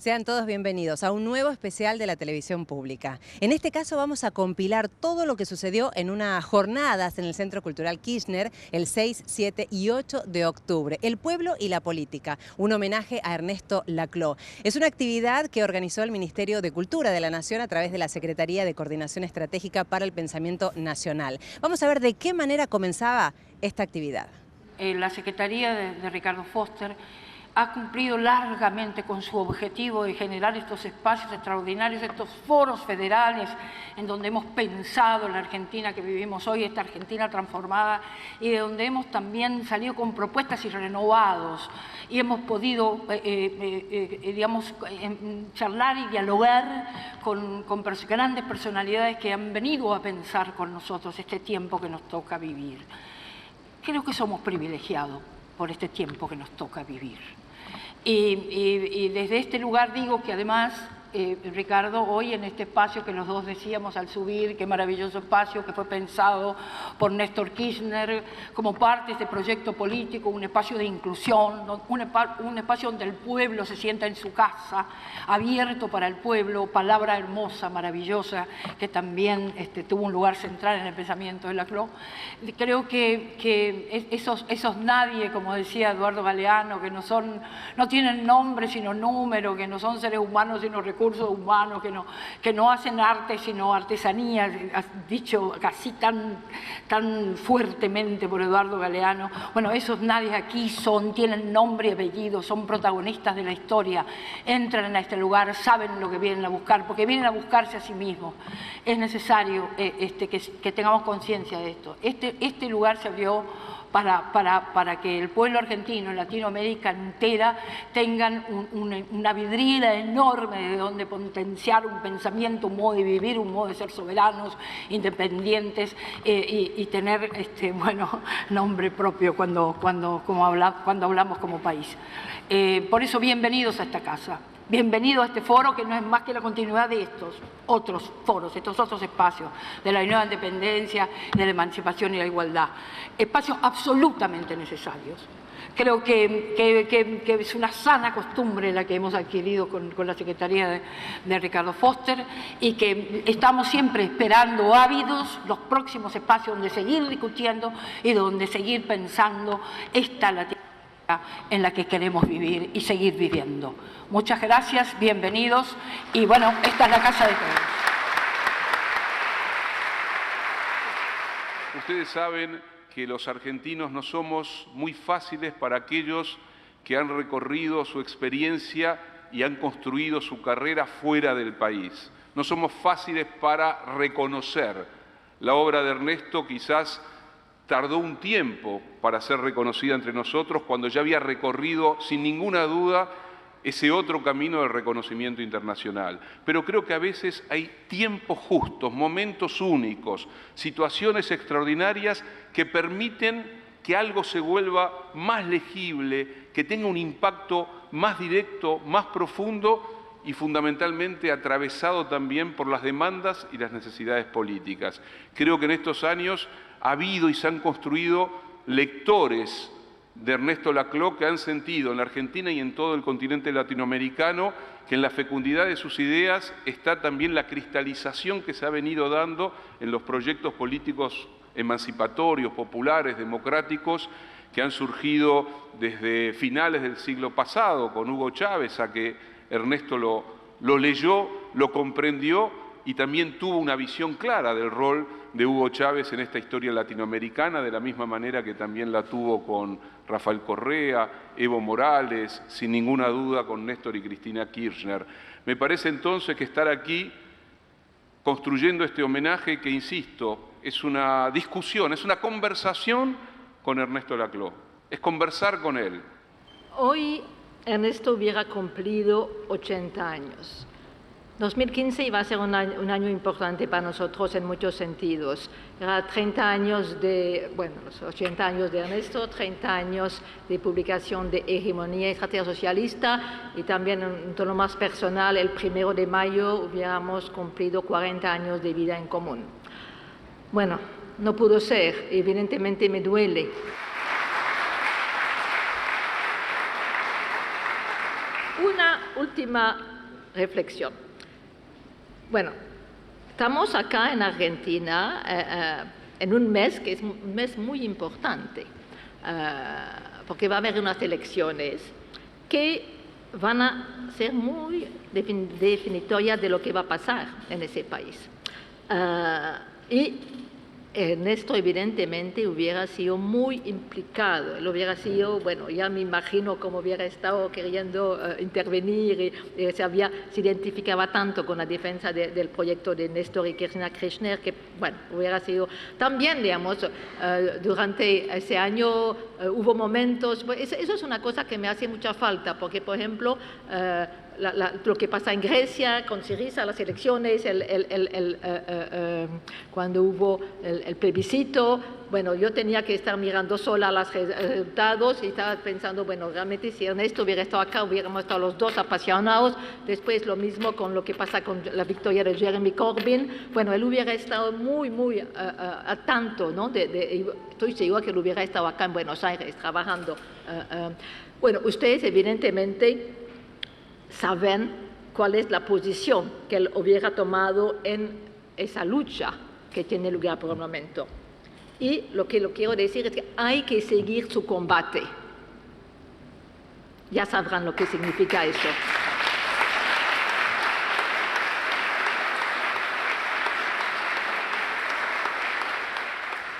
Sean todos bienvenidos a un nuevo especial de la televisión pública. En este caso vamos a compilar todo lo que sucedió en unas jornadas en el Centro Cultural Kirchner el 6, 7 y 8 de octubre. El pueblo y la política, un homenaje a Ernesto Laclau. Es una actividad que organizó el Ministerio de Cultura de la Nación a través de la Secretaría de Coordinación Estratégica para el Pensamiento Nacional. Vamos a ver de qué manera comenzaba esta actividad. La Secretaría de Ricardo Foster ha cumplido largamente con su objetivo de generar estos espacios extraordinarios, estos foros federales en donde hemos pensado la Argentina que vivimos hoy, esta Argentina transformada, y de donde hemos también salido con propuestas y renovados, y hemos podido, digamos, charlar y dialogar con grandes personalidades que han venido a pensar con nosotros este tiempo que nos toca vivir. Creo que somos privilegiados por este tiempo que nos toca vivir. Y desde este lugar digo que además, Ricardo, hoy en este espacio que los dos decíamos al subir, qué maravilloso espacio que fue pensado por Néstor Kirchner como parte de este proyecto político, un espacio de inclusión, un espacio donde el pueblo se sienta en su casa, abierto para el pueblo, palabra hermosa, maravillosa, que también tuvo un lugar central en el pensamiento de Laclau. Creo que esos nadie, como decía Eduardo Galeano, que no tienen nombre sino número, que no son seres humanos sino recursos humanos, que no hacen arte sino artesanía, dicho así tan fuertemente por Eduardo Galeano. Bueno, esos nadie aquí tienen nombre y apellido, son protagonistas de la historia, entran a este lugar, saben lo que vienen a buscar, porque vienen a buscarse a sí mismos. Es necesario que tengamos conciencia de esto. Este lugar se abrió para que el pueblo argentino, Latinoamérica entera, tengan una vidriera enorme de donde potenciar un pensamiento, un modo de vivir, un modo de ser soberanos, independientes y tener nombre propio cuando hablamos como país. Por eso, bienvenidos a esta casa. Bienvenido a este foro que no es más que la continuidad de estos otros foros, estos otros espacios de la nueva independencia, de la emancipación y la igualdad. Espacios absolutamente necesarios. Creo que es una sana costumbre la que hemos adquirido con la Secretaría de Ricardo Foster y que estamos siempre esperando ávidos los próximos espacios donde seguir discutiendo y donde seguir pensando esta Latinoamérica en la que queremos vivir y seguir viviendo. Muchas gracias, bienvenidos y bueno, esta es la casa de todos. Ustedes saben que los argentinos no somos muy fáciles para aquellos que han recorrido su experiencia y han construido su carrera fuera del país. No somos fáciles para reconocer. La obra de Ernesto quizás tardó un tiempo para ser reconocida entre nosotros cuando ya había recorrido sin ninguna duda ese otro camino de reconocimiento internacional. Pero creo que a veces hay tiempos justos, momentos únicos, situaciones extraordinarias que permiten que algo se vuelva más legible, que tenga un impacto más directo, más profundo y fundamentalmente atravesado también por las demandas y las necesidades políticas. Creo que en estos años ha habido y se han construido lectores de Ernesto Laclau que han sentido en la Argentina y en todo el continente latinoamericano que en la fecundidad de sus ideas está también la cristalización que se ha venido dando en los proyectos políticos emancipatorios, populares, democráticos, que han surgido desde finales del siglo pasado con Hugo Chávez, a que Ernesto lo leyó, lo comprendió y también tuvo una visión clara del rol de Hugo Chávez en esta historia latinoamericana, de la misma manera que también la tuvo con Rafael Correa, Evo Morales, sin ninguna duda con Néstor y Cristina Kirchner. Me parece entonces que estar aquí construyendo este homenaje que, insisto, es una discusión, es una conversación con Ernesto Laclau, es conversar con él. Hoy Ernesto hubiera cumplido 80 años. 2015 iba a ser un año importante para nosotros en muchos sentidos. Era 30 años los 80 años de Ernesto, 30 años de publicación de Hegemonía y Estrategia Socialista y también en un tono más personal, el 1 de mayo hubiéramos cumplido 40 años de vida en común. Bueno, no pudo ser, evidentemente me duele. Una última reflexión. Bueno, estamos acá en Argentina en un mes que es un mes muy importante, porque va a haber unas elecciones que van a ser muy definitorias de lo que va a pasar en ese país. Y Ernesto evidentemente hubiera sido muy implicado, él hubiera sido, bueno, ya me imagino cómo hubiera estado queriendo intervenir, y se identificaba tanto con la defensa del proyecto de Néstor y Cristina Kirchner, que, bueno, hubiera sido también, digamos, durante ese año hubo momentos, pues, eso es una cosa que me hace mucha falta, porque, por ejemplo, lo que pasa en Grecia con Syriza, las elecciones, cuando hubo el plebiscito, bueno, yo tenía que estar mirando sola los resultados y estaba pensando, bueno, realmente si Ernesto hubiera estado acá, hubiéramos estado los dos apasionados. Después lo mismo con lo que pasa con la victoria de Jeremy Corbyn. Bueno, él hubiera estado muy al tanto, ¿no? Estoy segura que él hubiera estado acá en Buenos Aires trabajando. Bueno, ustedes evidentemente saben cuál es la posición que él hubiera tomado en esa lucha que tiene lugar por el momento. Y lo que quiero decir es que hay que seguir su combate. Ya sabrán lo que significa eso.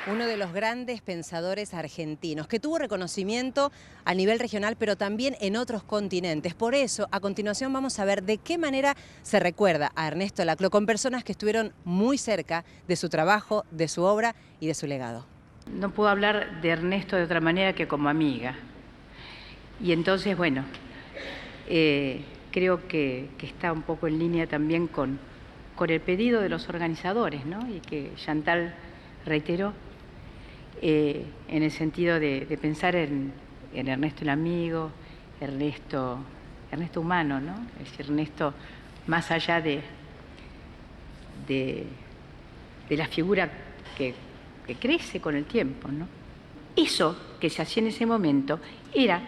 Uno de los grandes pensadores argentinos, que tuvo reconocimiento a nivel regional, pero también en otros continentes. Por eso, a continuación vamos a ver de qué manera se recuerda a Ernesto Laclau con personas que estuvieron muy cerca de su trabajo, de su obra y de su legado. No puedo hablar de Ernesto de otra manera que como amiga. Y entonces, bueno, creo que está un poco en línea también con el pedido de los organizadores, ¿no? Y que Chantal reiteró. En el sentido de pensar en Ernesto el amigo, Ernesto humano, ¿no? Es decir, Ernesto más allá de la figura que crece con el tiempo, ¿no? Eso que se hacía en ese momento era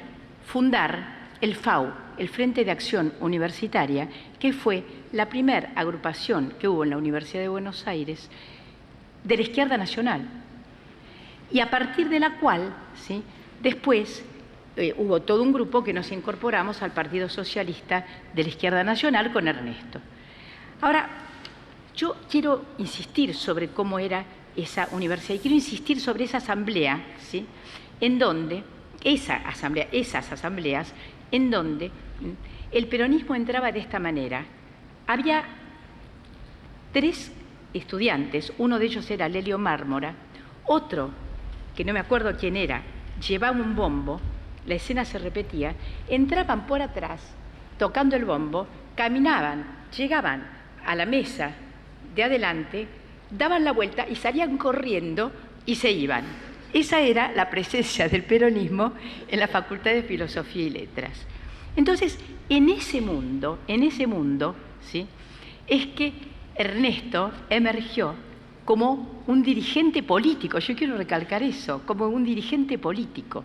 fundar el FAU, el Frente de Acción Universitaria, que fue la primera agrupación que hubo en la Universidad de Buenos Aires de la izquierda nacional. Y a partir de la cual, ¿sí?, después hubo todo un grupo que nos incorporamos al Partido Socialista de la Izquierda Nacional con Ernesto. Ahora, yo quiero insistir sobre cómo era esa universidad y quiero insistir sobre esa asamblea, ¿sí?, en donde, esas asambleas, en donde el peronismo entraba de esta manera. Había 3 estudiantes, uno de ellos era Lelio Mármora, otro, que no me acuerdo quién era, llevaba un bombo, la escena se repetía, entraban por atrás, tocando el bombo, caminaban, llegaban a la mesa de adelante, daban la vuelta y salían corriendo y se iban. Esa era la presencia del peronismo en la Facultad de Filosofía y Letras. Entonces, en ese mundo, ¿sí?, es que Ernesto emergió como un dirigente político, yo quiero recalcar eso, como un dirigente político.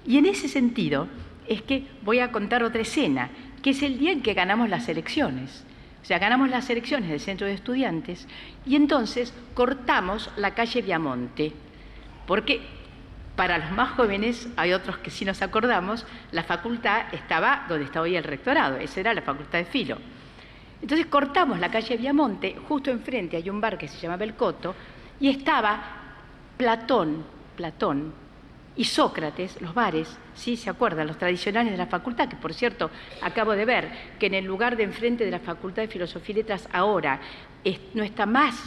Y en ese sentido es que voy a contar otra escena, que es el día en que ganamos las elecciones. O sea, ganamos las elecciones del Centro de Estudiantes y entonces cortamos la calle Viamonte, porque para los más jóvenes, hay otros que sí nos acordamos, la facultad estaba donde está hoy el rectorado, esa era la Facultad de Filo. Entonces cortamos la calle Viamonte, justo enfrente hay un bar que se llama El Coto, y estaba Platón y Sócrates, los bares, ¿sí? ¿Se acuerdan? Los tradicionales de la facultad, que por cierto acabo de ver que en el lugar de enfrente de la Facultad de Filosofía y Letras ahora no está más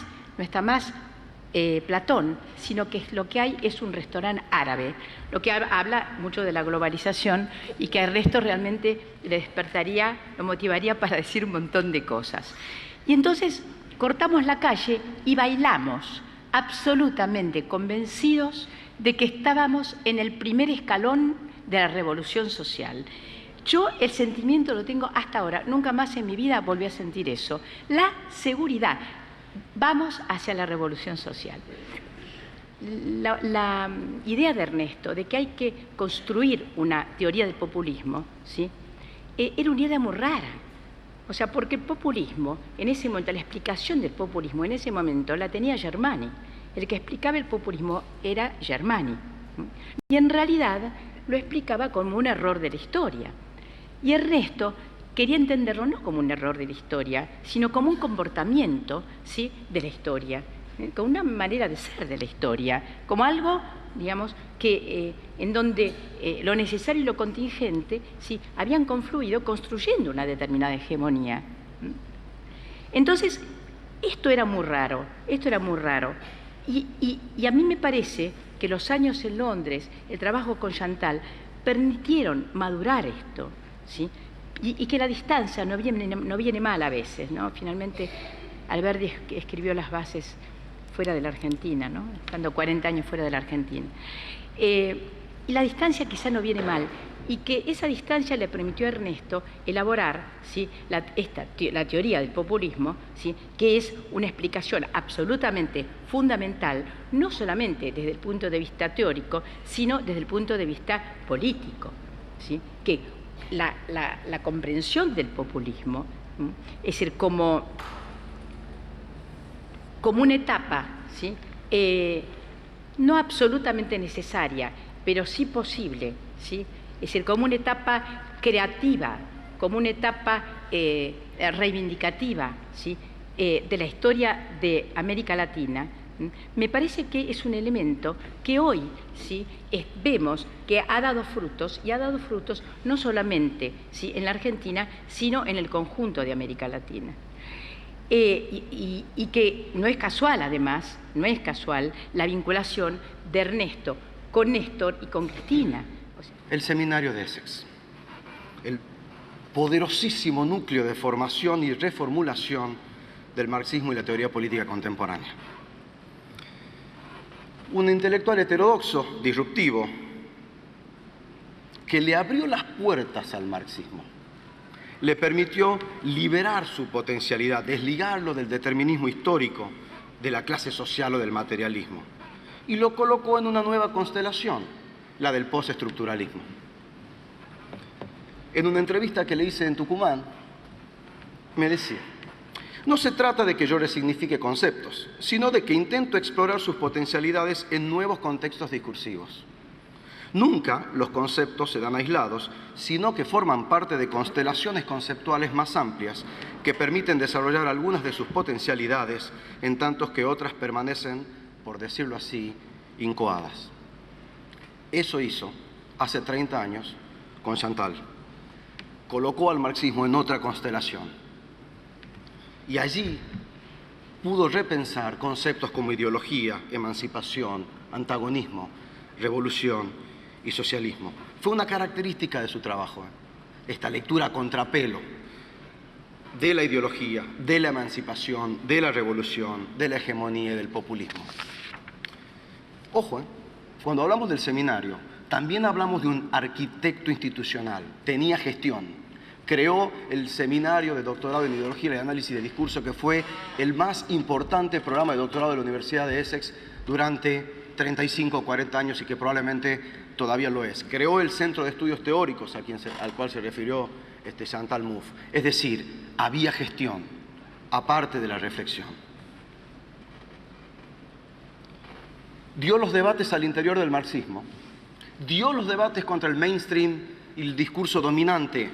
Platón, sino que lo que hay es un restaurante árabe, lo que habla mucho de la globalización y que a Ernesto realmente le despertaría, lo motivaría para decir un montón de cosas. Y entonces cortamos la calle y bailamos, absolutamente convencidos de que estábamos en el primer escalón de la revolución social. Yo el sentimiento lo tengo hasta ahora, nunca más en mi vida volví a sentir eso, la seguridad. Vamos hacia la revolución social. La idea de Ernesto de que hay que construir una teoría del populismo, ¿sí?, era una idea muy rara, O sea, porque el populismo, en ese momento, la explicación del populismo en ese momento la tenía Germani. El que explicaba el populismo era Germani. Y en realidad lo explicaba como un error de la historia. Y Ernesto quería entenderlo no como un error de la historia, sino como un comportamiento, ¿sí?, de la historia, como una manera de ser de la historia, como algo, digamos, que en donde lo necesario y lo contingente, ¿sí?, habían confluido construyendo una determinada hegemonía. Entonces, esto era muy raro, Y a mí me parece que los años en Londres, el trabajo con Chantal, permitieron madurar esto, ¿sí?, y que la distancia no viene mal a veces, ¿no? Finalmente, Alberdi escribió las bases fuera de la Argentina, ¿no?, estando 40 años fuera de la Argentina. Y la distancia quizá no viene mal, y que esa distancia le permitió a Ernesto elaborar, ¿sí?, la teoría del populismo, ¿sí?, que es una explicación absolutamente fundamental, no solamente desde el punto de vista teórico, sino desde el punto de vista político, ¿sí?, que la comprensión del populismo, ¿sí?, es decir, como una etapa, ¿sí?, no absolutamente necesaria, pero sí posible, ¿sí?, es decir, como una etapa creativa, como una etapa reivindicativa, ¿sí?, de la historia de América Latina, me parece que es un elemento que hoy, ¿sí?, vemos que ha dado frutos, y ha dado frutos no solamente, ¿sí?, en la Argentina, sino en el conjunto de América Latina. Y que no es casual, además, no es casual la vinculación de Ernesto con Néstor y con Cristina. El seminario de Essex, el poderosísimo núcleo de formación y reformulación del marxismo y la teoría política contemporánea. Un intelectual heterodoxo, disruptivo, que le abrió las puertas al marxismo, le permitió liberar su potencialidad, desligarlo del determinismo histórico, de la clase social o del materialismo, y lo colocó en una nueva constelación, la del postestructuralismo. En una entrevista que le hice en Tucumán, me decía: no se trata de que yo resignifique conceptos, sino de que intento explorar sus potencialidades en nuevos contextos discursivos. Nunca los conceptos se dan aislados, sino que forman parte de constelaciones conceptuales más amplias que permiten desarrollar algunas de sus potencialidades, en tanto que otras permanecen, por decirlo así, incoadas. Eso hizo hace 30 años con Chantal. Colocó al marxismo en otra constelación. Y allí pudo repensar conceptos como ideología, emancipación, antagonismo, revolución y socialismo. Fue una característica de su trabajo, esta lectura a contrapelo de la ideología, de la emancipación, de la revolución, de la hegemonía y del populismo. Ojo, cuando hablamos del seminario, también hablamos de un arquitecto institucional, tenía gestión. Creó el seminario de doctorado en ideología y análisis de discurso, que fue el más importante programa de doctorado de la Universidad de Essex durante 35 o 40 años y que probablemente todavía lo es. Creó el Centro de Estudios Teóricos al cual se refirió Chantal Mouffe. Es decir, había gestión, aparte de la reflexión. Dio los debates al interior del marxismo, dio los debates contra el mainstream y el discurso dominante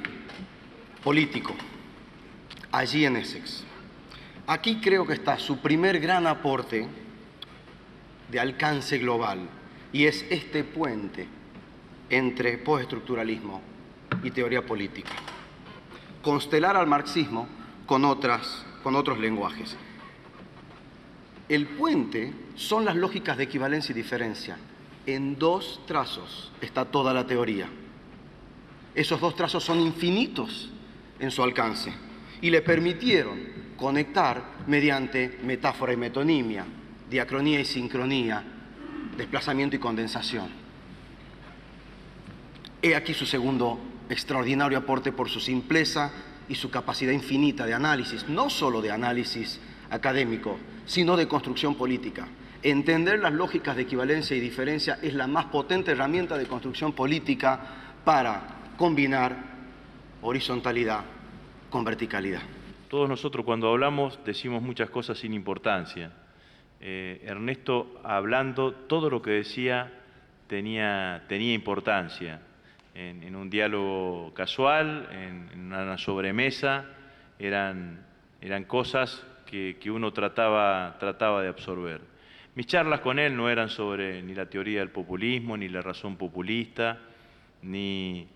político, allí en Essex. Aquí creo que está su primer gran aporte de alcance global, y es este puente entre postestructuralismo y teoría política. Constelar al marxismo con otros lenguajes. El puente son las lógicas de equivalencia y diferencia. En 2 trazos está toda la teoría. Esos 2 trazos son infinitos en su alcance y le permitieron conectar mediante metáfora y metonimia, diacronía y sincronía, desplazamiento y condensación. He aquí su segundo extraordinario aporte por su simpleza y su capacidad infinita de análisis, no solo de análisis académico, sino de construcción política. Entender las lógicas de equivalencia y diferencia es la más potente herramienta de construcción política para combinar horizontalidad con verticalidad. Todos nosotros cuando hablamos decimos muchas cosas sin importancia. Ernesto, hablando, todo lo que decía tenía importancia. En un diálogo casual, en una sobremesa, eran cosas que uno trataba de absorber. Mis charlas con él no eran sobre ni la teoría del populismo, ni la razón populista, ni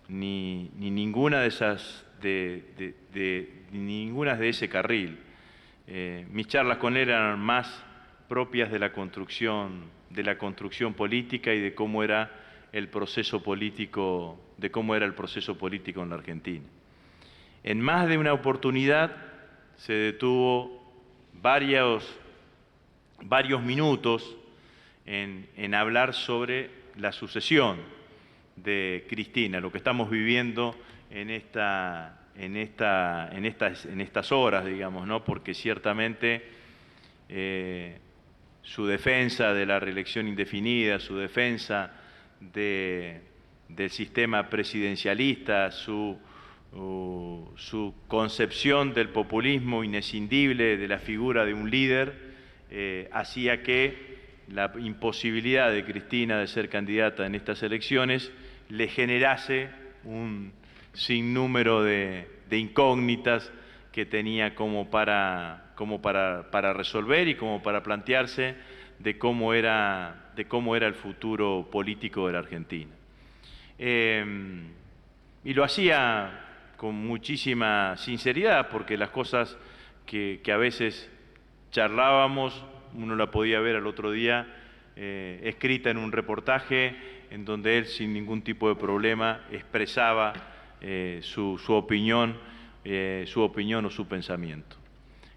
ninguna de esas ninguna de ese carril. Mis charlas con él eran más propias de la construcción política y de cómo era el proceso político, en la Argentina. En más de una oportunidad se detuvo varios minutos en hablar sobre la sucesión de Cristina, lo que estamos viviendo en estas horas, digamos, ¿no? Porque ciertamente su defensa de la reelección indefinida, su defensa del sistema presidencialista, su concepción del populismo inescindible de la figura de un líder, hacía que la imposibilidad de Cristina de ser candidata en estas elecciones le generase un sinnúmero de incógnitas que tenía como para resolver y como para plantearse de cómo era el futuro político de la Argentina. Y lo hacía con muchísima sinceridad, porque las cosas que a veces charlábamos, uno la podía ver al otro día escrita en un reportaje en donde él sin ningún tipo de problema expresaba su opinión o su pensamiento.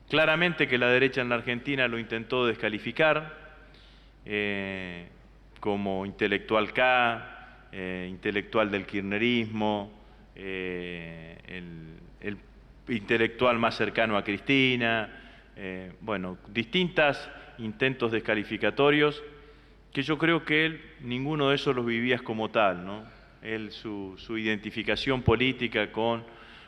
Claramente que la derecha en la Argentina lo intentó descalificar como intelectual K, intelectual del kirchnerismo, el intelectual más cercano a Cristina, bueno, distintos intentos descalificatorios que yo creo que él, ninguno de esos los vivía como tal, ¿no? Él, su identificación política con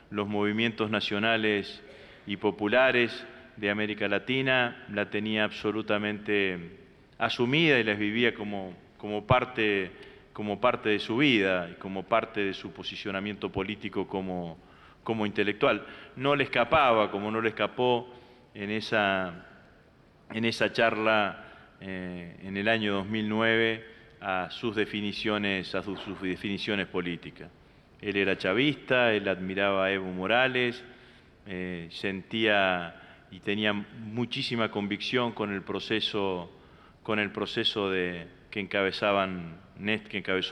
los movimientos nacionales y populares de América Latina la tenía absolutamente asumida y las vivía como parte de su vida y como parte de su posicionamiento político como intelectual. No le escapaba, como no le escapó en esa charla en el año 2009 a sus definiciones políticas. Él era chavista, él admiraba a Evo Morales, sentía y tenía muchísima convicción con el proceso que encabezó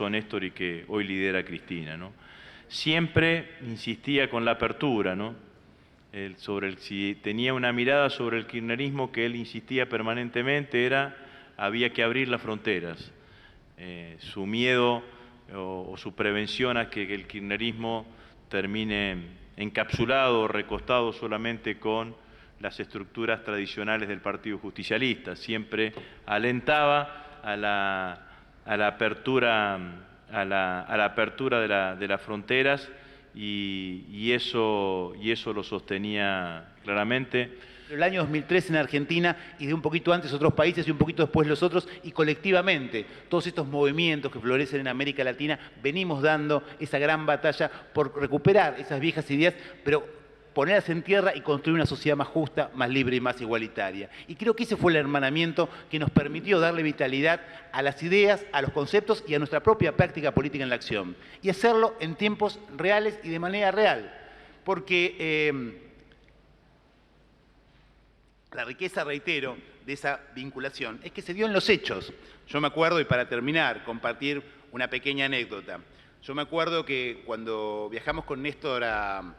Néstor y que hoy lidera Cristina, ¿no? Siempre insistía con la apertura, ¿no? Si tenía una mirada sobre el kirchnerismo que él insistía permanentemente había que abrir las fronteras. Su miedo o su prevención a que el kirchnerismo termine encapsulado o recostado solamente con las estructuras tradicionales del Partido Justicialista. Siempre alentaba a la apertura de las fronteras y eso lo sostenía claramente. El año 2003 en Argentina y de un poquito antes otros países y un poquito después los otros, y colectivamente todos estos movimientos que florecen en América Latina venimos dando esa gran batalla por recuperar esas viejas ideas, pero ponerlas en tierra y construir una sociedad más justa, más libre y más igualitaria. Y creo que ese fue el hermanamiento que nos permitió darle vitalidad a las ideas, a los conceptos y a nuestra propia práctica política en la acción. Y hacerlo en tiempos reales y de manera real. Porque la riqueza, reitero, de esa vinculación es que se dio en los hechos. Yo me acuerdo, y para terminar, compartir una pequeña anécdota. Yo me acuerdo que cuando viajamos con Néstor a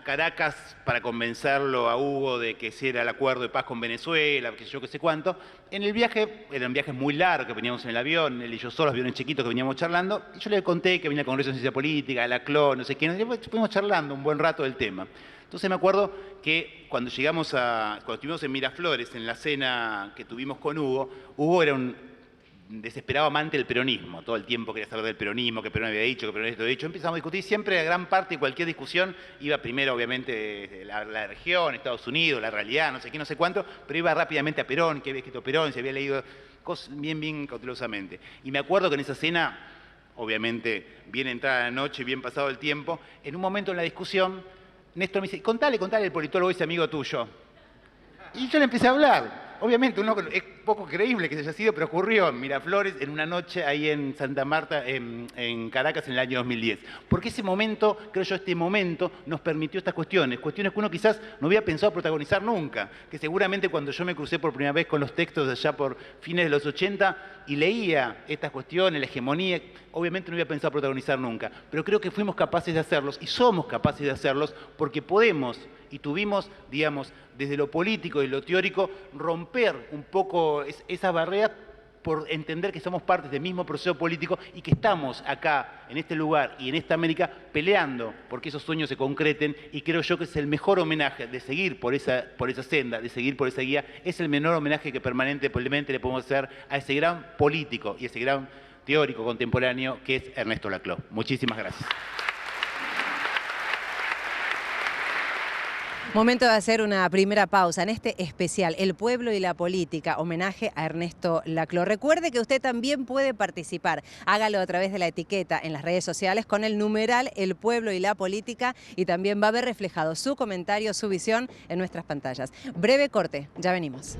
Caracas para convencerlo a Hugo de que hiciera el acuerdo de paz con Venezuela, que yo qué sé cuánto, en el viaje, eran viajes muy largos, que veníamos en el avión, él y yo solos, aviones chiquitos que veníamos charlando, y yo le conté que venía al Congreso de Ciencia Política, a la CLO, no sé qué, y fuimos charlando un buen rato del tema. Entonces me acuerdo que cuando estuvimos en Miraflores, en la cena que tuvimos con Hugo era un desesperado amante del peronismo. Todo el tiempo quería saber del peronismo, que Perón había dicho, que Perón esto había dicho. Empezamos a discutir, siempre la gran parte de cualquier discusión iba primero, obviamente, la región, Estados Unidos, la realidad, no sé qué, no sé cuánto, pero iba rápidamente a Perón, qué había escrito Perón, se había leído cosas bien cautelosamente. Y me acuerdo que en esa cena, obviamente, bien entrada la noche, bien pasado el tiempo, en un momento en la discusión, Néstor me dice, contale el politólogo ese amigo tuyo. Y yo le empecé a hablar. Obviamente, es poco creíble que se haya sido, pero ocurrió en Miraflores en una noche ahí en Santa Marta, en Caracas, en el año 2010. Porque ese momento, creo yo, este momento nos permitió estas cuestiones que uno quizás no había pensado protagonizar nunca. Que seguramente cuando yo me crucé por primera vez con los textos de allá por fines de los 80 y leía estas cuestiones, la hegemonía, obviamente no había pensado protagonizar nunca. Pero creo que fuimos capaces de hacerlos y somos capaces de hacerlos porque podemos y tuvimos, digamos, desde lo político y lo teórico, romper un poco esas barreras por entender que somos parte del mismo proceso político y que estamos acá, en este lugar y en esta América, peleando porque esos sueños se concreten, y creo yo que es el mejor homenaje de seguir por esa senda, de seguir por esa guía, es el menor homenaje que permanentemente le podemos hacer a ese gran político y ese gran teórico contemporáneo que es Ernesto Laclau. Muchísimas gracias. Momento de hacer una primera pausa en este especial, El pueblo y la política, homenaje a Ernesto Laclau. Recuerde que usted también puede participar. Hágalo a través de la etiqueta en las redes sociales con el numeral El pueblo y la política, y también va a ver reflejado su comentario, su visión en nuestras pantallas. Breve corte, ya venimos.